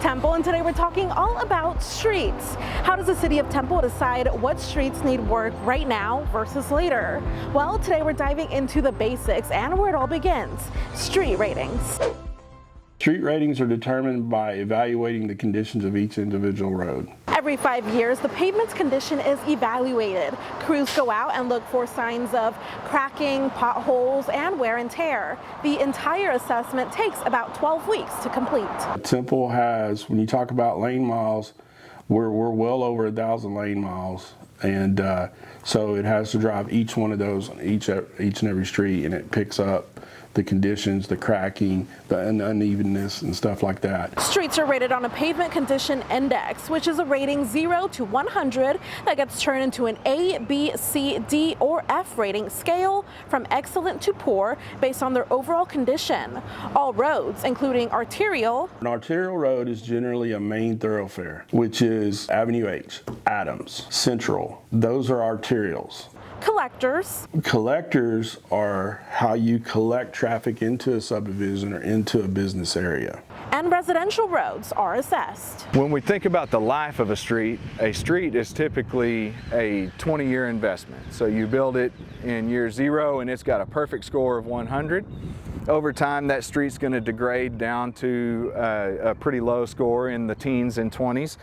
Temple, and today we're talking all about streets. How does the city of Temple decide what streets need work right now versus later? Well, today we're diving into the basics and where it all begins, street ratings. Street ratings are determined by evaluating the conditions of each individual road. Every 5 years, the pavement's condition is evaluated. Crews go out and look for signs of cracking, potholes, and wear and tear. The entire assessment takes about 12 weeks to complete. Temple has, when you talk about lane miles, we're well over 1,000 lane miles. And so it has to drive each one of those on each and every street, and it picks up the conditions, the cracking, the unevenness, and stuff like that. Streets are rated on a pavement condition index, which is a rating 0 to 100 that gets turned into an A, B, C, D, or F rating scale from excellent to poor based on their overall condition. All roads, including arterial. An arterial road is generally a main thoroughfare, which is Avenue H, Adams, Central. Those are arterials. Collectors. Collectors are how you collect traffic into a subdivision or into a business area. And residential roads are assessed. When we think about the life of a street is typically a 20-year investment. So you build it in year 0 and it's got a perfect score of 100. Over time, that street's going to degrade down to a pretty low score in the teens and 20s.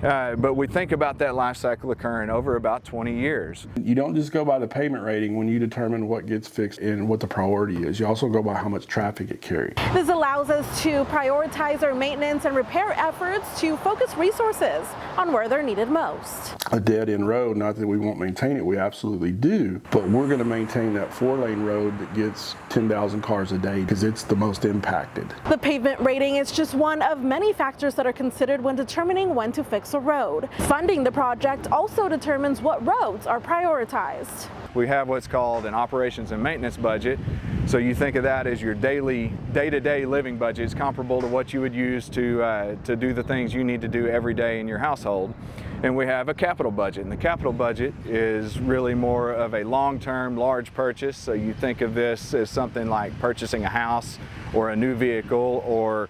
But we think about that life cycle occurring over about 20 years. You don't just go by the pavement rating when you determine what gets fixed and what the priority is. You also go by how much traffic it carries. This allows us to prioritize our maintenance and repair efforts to focus resources on where they're needed most. A dead-end road, not that we won't maintain it, we absolutely do, but we're going to maintain that 4-lane road that gets 10,000 cars a day because it's the most impacted. The pavement rating is just one of many factors that are considered when determining when to fix a road. Funding the project also determines what roads are prioritized. We have what's called an operations and maintenance budget. So you think of that as your daily, day-to-day living budget. It's comparable to what you would use to do the things you need to do every day in your household. And we have a capital budget, and the capital budget is really more of a long-term, large purchase. So you think of this as something like purchasing a house or a new vehicle or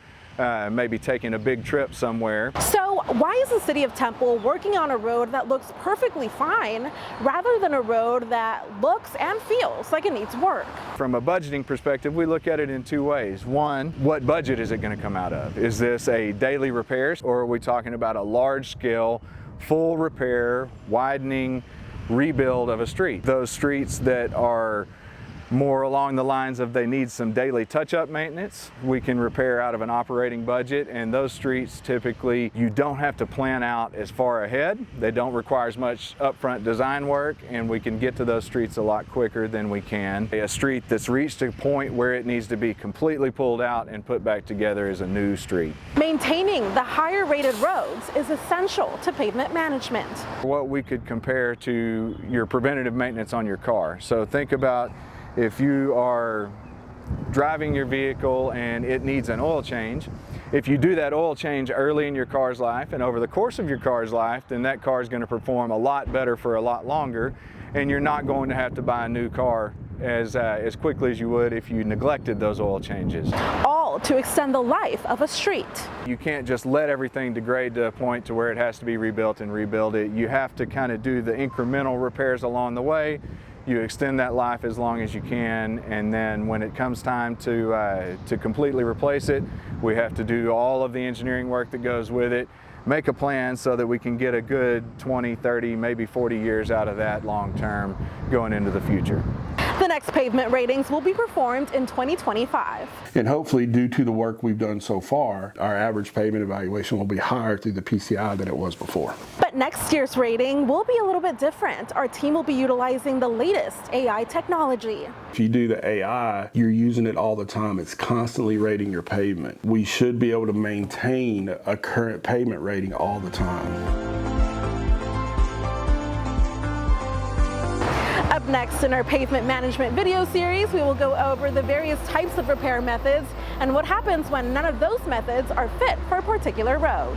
maybe taking a big trip somewhere. So why is the city of Temple working on a road that looks perfectly fine rather than a road that looks and feels like it needs work? From a budgeting perspective, we look at it in 2 ways. One, what budget is it going to come out of? Is this a daily repairs, or are we talking about a large scale, full repair, widening, rebuild of a street? Those streets that are more along the lines of they need some daily touch-up maintenance, we can repair out of an operating budget, and those streets typically you don't have to plan out as far ahead. They don't require as much upfront design work, and we can get to those streets a lot quicker than we can a street that's reached a point where it needs to be completely pulled out and put back together as a new street. Maintaining the higher rated roads is essential to pavement management. What we could compare to your preventative maintenance on your car. So think about if you are driving your vehicle and it needs an oil change, if you do that oil change early in your car's life and over the course of your car's life, then that car is going to perform a lot better for a lot longer, and you're not going to have to buy a new car as quickly as you would if you neglected those oil changes. All to extend the life of a street. You can't just let everything degrade to a point to where it has to be rebuilt and rebuild it. You have to kind of do the incremental repairs along the way. You extend that life as long as you can, and then when it comes time to completely replace it, we have to do all of the engineering work that goes with it, make a plan so that we can get a good 20, 30, maybe 40 years out of that long term going into the future. The next pavement ratings will be performed in 2025. And hopefully, due to the work we've done so far, our average pavement evaluation will be higher through the PCI than it was before. But next year's rating will be a little bit different. Our team will be utilizing the latest AI technology. If you do the AI, you're using it all the time. It's constantly rating your pavement. We should be able to maintain a current pavement rating all the time. Up next in our pavement management video series, we will go over the various types of repair methods and what happens when none of those methods are fit for a particular road.